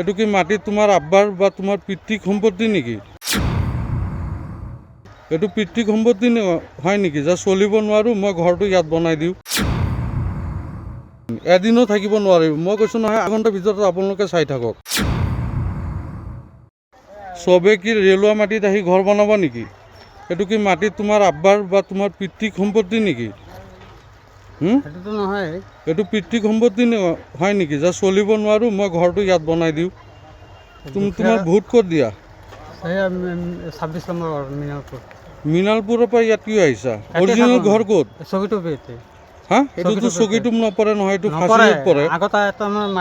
এটু কি মাটি তোমার আব্বার বা তোমার পিতৃক সম্পত্তি নেকি? এটু পিতৃক সম্পত্তি হয় নেকি যা চলিব নোৱাৰো মই ঘৰটো ইয়াত বনাই দিওঁ? এদিনো থাকিব নোৱাৰিব। মই কৈছোঁ নহয় আঘণ্টাৰ ভিতৰত আপোনালোকে চাই থাকক। চবে কি ৰেলোৱা মাটিত আহি ঘৰ বনাব নেকি? এটু কি মাটি তোমাৰ আব্বাৰ বা তোমাৰ পিতৃক সম্পত্তি নেকি? সেইটোতো নহয়। এটু পিতৃক সম্পত্তি হয় নেকি যা চলিব নোৱাৰো মই ঘৰটো ইয়াত বনাই দিওঁ? তোমাৰ ভোট ক'ত দিয়া? 26 নম্বৰ মিনালপুৰ। মিনালপুৰৰ পৰা ইয়াত কিয় আহিছা? অৰিজিনেল ঘৰ ক'ত? চকীটো পেতে। হা? এইটোতো চকীটো নপৰে নহয়, এইটো ফাঁচীত পৰে।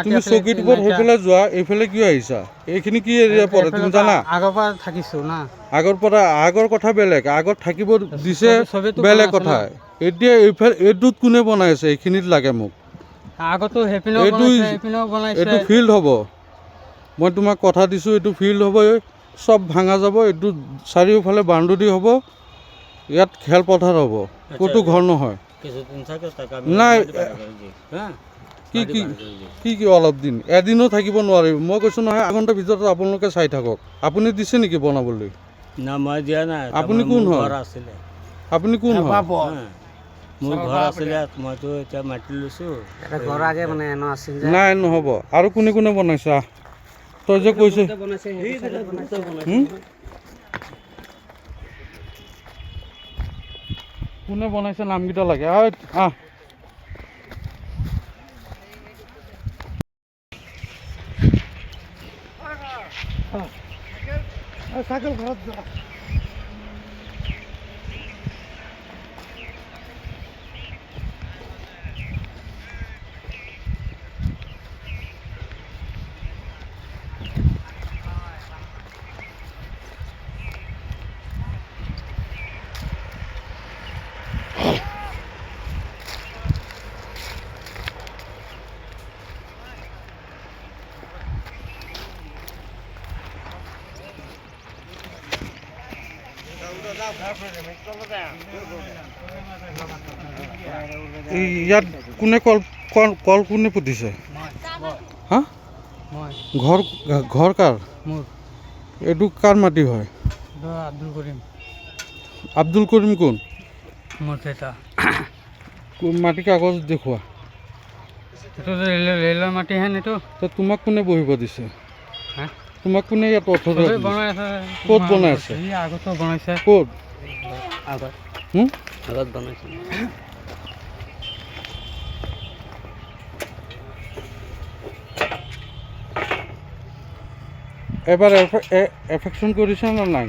তুমি চকীটোৰ পৰা সেইফালে যোৱা, এইফালে কিয় আহিছা? এইখিনি কি এৰিয়া পৰে তুমি জানা? আগৰ পৰা থাকিছো না। আগৰ কথা বেলেগ, আগত থাকিব দিছে বেলেগ কথা। এতিয়া এইটোত কোনে বনাইছে? এইখিনিত লাগে মোক। আগতো হেপিনো বনাইছে। এইটো ফিল্ড হ'ব। মই তোমাক কথা দিছোঁ, এইটো ফিল্ড হ'ব, চব ভাঙা যাব। এইটো চাৰিওফালে বাউণ্ডেৰী হ'ব, ইয়াত খেলপথাৰ হ'ব, ক'তো ঘৰ নহয়। নাই কি অলপ দিন এদিনো থাকিব নোৱাৰিব। মই কৈছোঁ নহয় আঘণ্টাৰ ভিতৰত আপোনালোকে চাই থাকক। আপুনি দিছে নেকি বনাবলৈ? না মই দিয়া নাই। আপুনি কোন হয়? আপুনি কোন হয়? মোৰ ঘৰ আছিলে, মইতো এতিয়া মাটি লৈছোঁ। নাই নহ'ব। আৰু কোনে কোনে বনাইছা? তই যে কৈছে কোনে বনাইছে নামকেইটা লাগে। আহ চাইকেল ঘৰত যোৱা। ইয়াত কোনে কল কোনে পুতিছে? হা? ঘৰ কাৰ? এইটো কাৰ মাটি হয়? আব্দুল কৰিম। আব্দুল কৰিম কোন? মোৰ দেউতা। মাটি কাগজ দেখুওৱা। এইটো ৰেলৰ মাটি হেন এইটো। তোমাক কোনে বহিব দিছে? হা? তোমাক কোনে ইয়াত বনাই আছে? ক'ত বনাই আছে? আগতো বনাইছে। ক'ত? আগত বনাইছে। এবাৰ এফেকশ্যন কৰিছা নে নাই?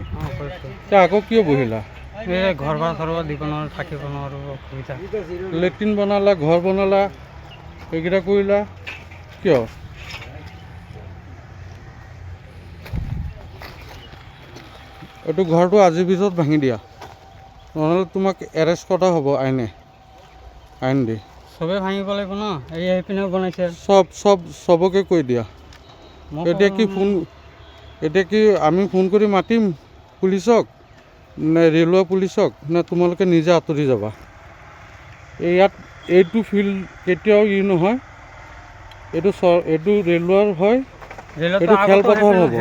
আকৌ কিয় বহিলা? ঘৰ বাৰ দিব নোৱাৰোঁ, থাকিব নোৱাৰোঁ, অসুবিধা। লেট্ৰিন বনালা, ঘৰ বনালা, এইকেইটা কৰিলা কিয়? এইটো ঘৰটো আজিৰ ভিতৰত ভাঙি দিয়া, নহ'লে তোমাক এৰেষ্ট কৰা হ'ব আইন দি। চবে ভাঙিব লাগিব ন? এইপিনেও বনাইছে। চবকে কৈ দিয়া। এতিয়া কি আমি ফোন কৰি মাতিম পুলিচক নে ৰেলৱে পুলিচক, নে তোমালোকে নিজে আঁতৰি যাবা? এইটো ফিল্ড কেতিয়াও নহয়, এইটো ৰেলৱেৰ হয়, এইটো খেলপথাৰ হ'ব।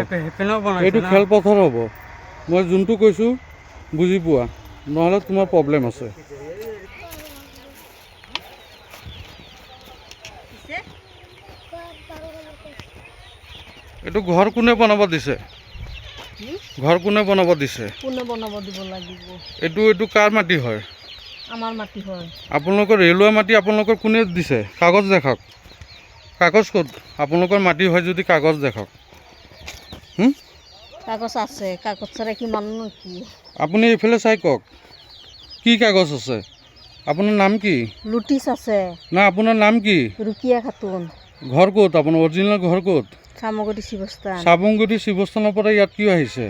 এইটো খেলপথাৰ হ'ব। মই যোনটো কৈছোঁ বুজি পোৱা, নহ'লে তোমাৰ প্ৰব্লেম আছে। এইটো ঘৰ কোনে বনাব দিছে? ঘৰ কোনে বনাব দিছে? কোনে বনাব দিব লাগিব? এইটো কাৰ মাটি হয়? আমাৰ মাটি হয়। আপোনালোকৰ ৰেলৱে মাটি আপোনালোকৰ কোনে দিছে? কাগজ দেখাওক। কাগজ ক'ত? আপোনালোকৰ মাটি হয় যদি কাগজ দেখাওক। কাগজ আছে, কাগজ ছাড়া কি মানুহ নেকি? আপুনি এইফালে চাই কওক কি কাগজ আছে? আপোনাৰ নাম কি? লুটিছ আছে। না আপোনাৰ নাম কি? ৰুকিয়া খাতুন। ঘৰ ক'ত? আপোনাৰ অৰিজিনেল ঘৰ ক'ত? চামগুৰি শিৱস্থান। চাবুংগুৰি শিৱস্থানৰ পৰা ইয়াত কিয় আহিছে?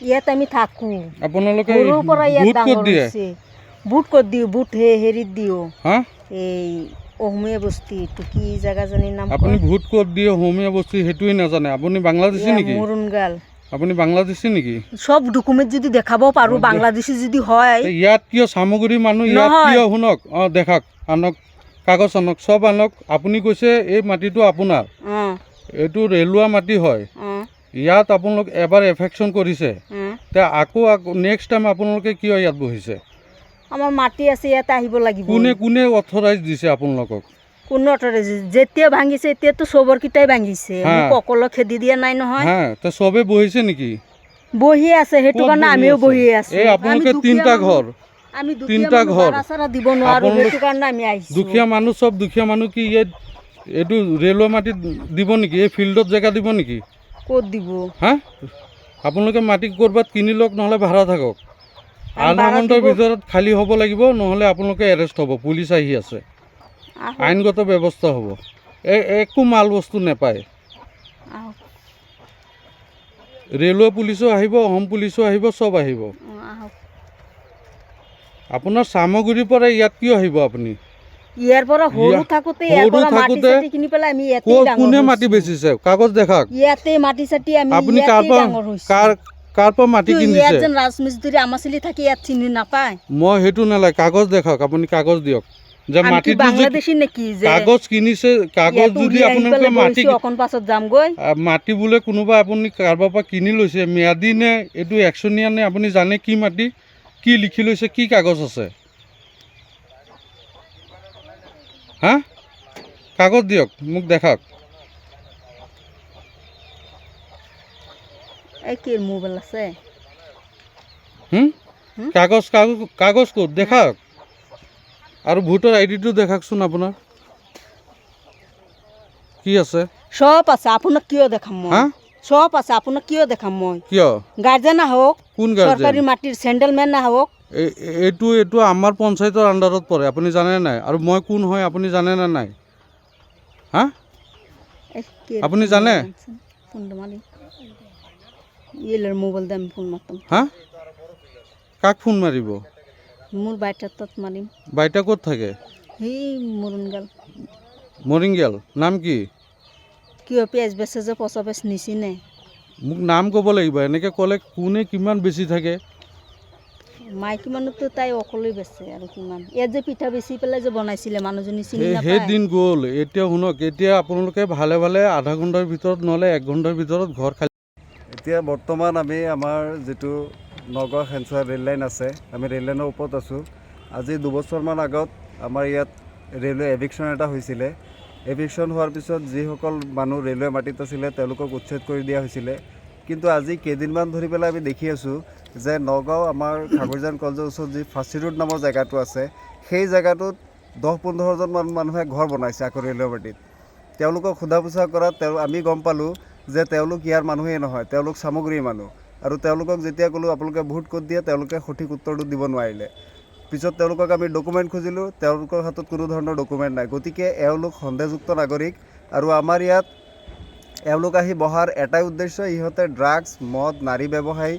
ইয়াত আমি থাকোঁ। আপোনালোকে সৰুৰ পৰা ইয়াত বুট ক'ত দিয়ে? বুট ক'ত দিওঁ? বুট হেৰিত দিওঁ, হা? এই অসমীয়া বস্তি কি জাগা জানিৰ নাম? আপুনি ভোট ক'ত দিয়ে অসমীয়া বস্তি সেইটোৱে নাজানে? আপুনি বাংলাদেশী নেকি? মুৰুনগাল। আপুনি বাংলাদেশী নেকি? সব ডকুমেণ্ট যদি দেখাব পাৰোঁ বাংলাদেশী যদি হয়। ইয়াত কিয় চামগুৰিৰ মানুহ ইয়াত কিয়? শুনক, দেখাওক, আনক কাগজ আনক, চব আনক। আপুনি কৈছে এই মাটিটো আপোনাৰ, এইটো ৰেলুৱা মাটি হয়। অঁ ইয়াত আপোনালোক এবাৰ এফেকশ্যন কৰিছে, অঁ তে আকৌ নেক্সট টাইম আপোনালোকে কিয় ইয়াত বহিছে? আমাৰ মাটি আছে, ইয়াতে আহিব লাগিব। কোনে কোনে অথৰাইজ দিছে আপোনালোকক? কোনো অৰ্থৰে যেতিয়া ভাঙিছে এতিয়াতো চবৰ কেইটাই ভাঙিছে, হা। মোক অকলে খেদি দিয়া নাই নহয়। হা, তে চবে বহিছে নেকি? বহি আছে, সেইটো ক'ত কাৰণে বহি আমিও আছে? বহি আছো। এই আপোনালোকে আমি দুখীয়া তিনিটা মানুহ, ঘৰ, আমি দুখীয়া তিনিটা মানুহ, ঘৰ। ভাড়া চাড়া দিব নোৱাৰো, আপোনালোক সেইটো কাৰণে আমি আহিছো। দুখীয়া মানুহ, চব দুখীয়া মানুহ কি ইয়াত এইটো ৰেলৱে মাটিত দিব নেকি? এই ফিল্ডত জেগা দিব নেকি? ক'ত দিব? হা, আপোনালোকে মাটি ক'ৰবাত কিনি লওক, নহ'লে ভাড়া থাকক। আমি আধা ভাড়া ঘণ্টাৰ দিব- ভিতৰত খালী হ'ব লাগিব, নহ'লে আপোনালোকে এৰেষ্ট হ'ব। পুলিচ আহি আছে, আহক, আইনগত ব্যৱস্থা হ'ব। একো মাল বস্তু নাপায়। আহক, ৰেলৱে পুলিচো আহিব, অসম পুলিচো আহিব, চব আহিব। আহক। আপোনাৰ চামগুৰিৰ পৰা ইয়াত কিয় আহিব আপুনি? ইয়াৰ পৰা সৰু থাকোতে ইয়াৰ সৰু পৰা মাটি থাকোতে চাটি কিনি পেলাই আমি ইয়াতে ডাঙৰ কোনে হৈছো। মাটি বেচিছে? কাগজ দেখাওক। ইয়াতে মাটি চাটি আমি আপুনি ইয়াতে কাৰ পৰা ডাঙৰ হৈছো। কাৰ পৰা মাটি কিয় ইয়াত কিনিছে? যেন ৰাজমিস্ত্ৰী আমাচিলি থাকি ইয়াত চিনি নাপায়? মই সেইটো নালাগে, কাগজ দেখাওক। আপুনি কাগজ দিয়ক যে আমি কি মাটিটো যে বাংলাদেশী নেকি যে কাগজ কিনিছে। কাগজ ইয়াত যদি উৰি আহি আপোনালোকে পেলাই মাটি বহিছো, অকণ পাছত যামগৈ। মাটি বোলে কোনোবা আপুনি কাৰোবাৰ পৰা কিনি লৈছে, ম্যাদী নে এইটো একচনীয়া নে আপুনি জানে কি মাটি, কি লিখি লৈছে, কি কাগজ আছে? হা, কাগজ দিয়ক, মোক দেখাওক। এই কি মোবাইল আছে? হুম, হুম? কাগজ কাগজ কাগজ ক'ত দেখাওক? আৰু ভোটাৰ আইডিটো দেখাওকচোন আপোনাৰ। কি আছে? সব আছে, আপোনাক কিয় দেখাম মই? হা, সব আছে, আপোনাক কিয় দেখাম মই? কিয়? গাৰ্জেন আহক, কোন চৰকাৰী গাৰ্জেন? মাটিৰ চেণ্ডেলমেন আহক। এইটো এইটো আমাৰ পঞ্চায়তৰ আণ্ডাৰত পৰে, আপুনি জানে নাই? আৰু মই কোন হয় আপুনি জানে নে নাই? হা, এই কি আপুনি জানে? ফোনটো মাৰি ইয়েলৰ মোবাইল দাম ফোন মাতম। হা, কাক ফোন মাৰিব? মোৰ বাইটাৰ তাত মাৰিম। বাইটা ক'ত থাকে? সেই মৰুণগাল মৰিংগেল। নাম কি? কিয় পিঁয়াজ বেচে যে পচা পেচ নিচিনে? মোক নাম ক'ব লাগিব। এনেকৈ ক'লে কোনে কিমান বেছি থাকে? মাইকী মানুহতো তাই অকলেই বেচে আৰু কিমান। ইয়াত যে পিঠা বেচি পেলাই যে বনাইছিলে মানুহজনী চিনি সেই নাপায়। দিন গ'ল। এতিয়া শুনক, এতিয়া আপোনালোকে ভালে ভালে আধা ঘণ্টাৰ ভিতৰত নহ'লে 1 ঘণ্টাৰ ভিতৰত ঘৰ খালী। এতিয়া বৰ্তমান আমি আমাৰ যিটো নগাঁও খেনচোৱা ৰেল লাইন আছে, আমি ৰেল লাইনৰ ওপৰত আছোঁ। আজি 2 বছৰমান আগত আমাৰ ইয়াত ৰেলৱে এভিকশ্যন এটা হৈছিলে। এভিকশ্যন হোৱাৰ পিছত যিসকল মানুহ ৰেলৱে মাটিত আছিলে তেওঁলোকক উচ্ছেদ কৰি দিয়া হৈছিলে। কিন্তু আজি কেইদিনমান ধৰি পেলাই আমি দেখি আছোঁ যে নগাঁও আমাৰ খাগৰিজান কলেজৰ ওচৰত যি ফাঁচী ৰোড নামৰ জেগাটো আছে, সেই জেগাটোত 10-15জন মানুহে ঘৰ বনাইছে আকৌ ৰেলৱে মাটিত। তেওঁলোকক সোধা পোছা কৰাত আমি গম পালোঁ যে তেওঁলোক ইয়াৰ মানুহেই নহয়, তেওঁলোক চামগুৰিৰ মানুহ। আৰু তেওঁলোকক যেতিয়া ক'লোঁ আপোনালোকে ভোট ক'ত দিয়ে, তেওঁলোকে সঠিক উত্তৰটো দিব নোৱাৰিলে। পিছত তেওঁলোকক আমি ডকুমেণ্ট খুজিলোঁ, তেওঁলোকৰ হাতত কোনো ধৰণৰ ডকুমেণ্ট নাই। গতিকে এওঁলোক সন্দেহযুক্ত নাগৰিক। আৰু আমাৰ ইয়াত এওঁলোক আহি বহাৰ এটাই উদ্দেশ্য, ইহঁতে ড্ৰাগছ, মদ, নাৰী ব্যৱসায়ী,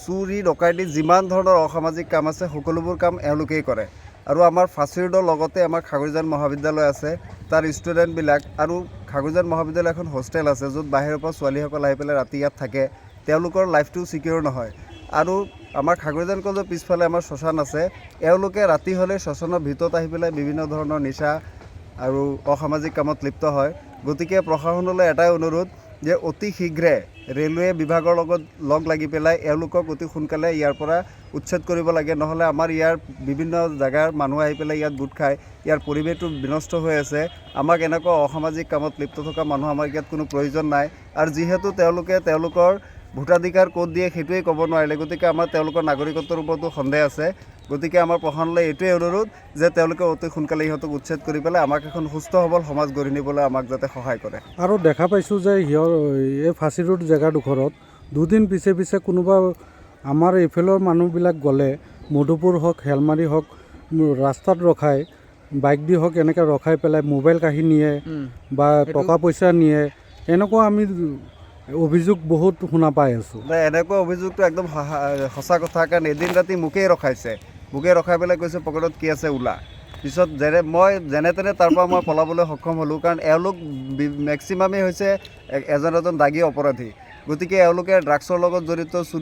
চুৰি, ডকাইতি, যিমান ধৰণৰ অসামাজিক কাম আছে সকলোবোৰ কাম এওঁলোকেই কৰে। আৰু আমাৰ ফাঁচী ৰোডৰ লগতে আমাৰ খাগৰিজান মহাবিদ্যালয় আছে, তাৰ ষ্টুডেণ্টবিলাক, আৰু খাগৰিজান মহাবিদ্যালয় এখন হোষ্টেল আছে য'ত বাহিৰৰ পৰা ছোৱালীসকল আহি পেলাই ৰাতি ইয়াত থাকে। তেওঁলোকৰ লাইফটো ছিকিউৰ নহয়। আৰু আমাৰ খাগৰিজান কলেজৰ পিছফালে আমাৰ শ্মশান আছে। এওঁলোকে ৰাতি হ'লে শ্মশানৰ ভিতৰত আহি পেলাই বিভিন্ন ধৰণৰ নিচা আৰু অসামাজিক কামত লিপ্ত হয়। গতিকে প্ৰশাসনলৈ এটাই অনুৰোধ যে অতি শীঘ্ৰে ৰেলৱে বিভাগৰ লগত লগ লাগি পেলাই এওঁলোকক অতি সোনকালে ইয়াৰ পৰা উচ্ছেদ কৰিব লাগে। নহ'লে আমাৰ ইয়াৰ বিভিন্ন জেগাৰ মানুহ আহি পেলাই ইয়াত গোট খায়, ইয়াৰ পৰিৱেশটো বিনষ্ট হৈ আছে। আমাক এনেকুৱা অসামাজিক কামত লিপ্ত থকা মানুহ আমাৰ ইয়াত কোনো প্ৰয়োজন নাই। আৰু যিহেতু তেওঁলোকে তেওঁলোকৰ ভোটাধিকাৰ ক'ত দিয়ে সেইটোৱেই ক'ব নোৱাৰিলে, গতিকে আমাৰ তেওঁলোকৰ নাগৰিকত্বৰ ওপৰতো সন্দেহ আছে। গতিকে আমাৰ প্ৰশাসনলৈ এইটোৱেই অনুৰোধ যে তেওঁলোকে অতি সোনকালে ইহঁতক উচ্ছেদ কৰি পেলাই আমাক এখন সুস্থ সবল সমাজ গঢ়ি নিবলৈ আমাক যাতে সহায় কৰে। আৰু দেখা পাইছোঁ যে এই ফাঁচী ৰোড জেগাডোখৰত দুদিন পিছে পিছে কোনোবা আমাৰ এইফালৰ মানুহবিলাক গ'লে মধুপুৰ হওক, হেলমাৰী হওক, ৰাস্তাত ৰখাই বাইক দি হওক এনেকৈ ৰখাই পেলাই মোবাইল কাঢ়ি নিয়ে বা টকা পইচা নিয়ে। এনেকুৱা আমি অভিযোগ বহুত শুনা পাই আছোঁ। এনেকুৱা অভিযোগটো একদম সঁচা কথা, কাৰণ এদিন ৰাতি মোকেই ৰখাইছে। মোকে ৰখাই পেলাই কৈছে পকেটত কি আছে ওলা। পিছত মই যেনে তেনে তাৰ পৰা মই পলাবলৈ সক্ষম হ'লোঁ, কাৰণ এওঁলোক মেক্সিমামেই হৈছে এজন দাগী অপৰাধী। গতিকে এওঁলোকে ড্ৰাগছৰ লগত জড়িত,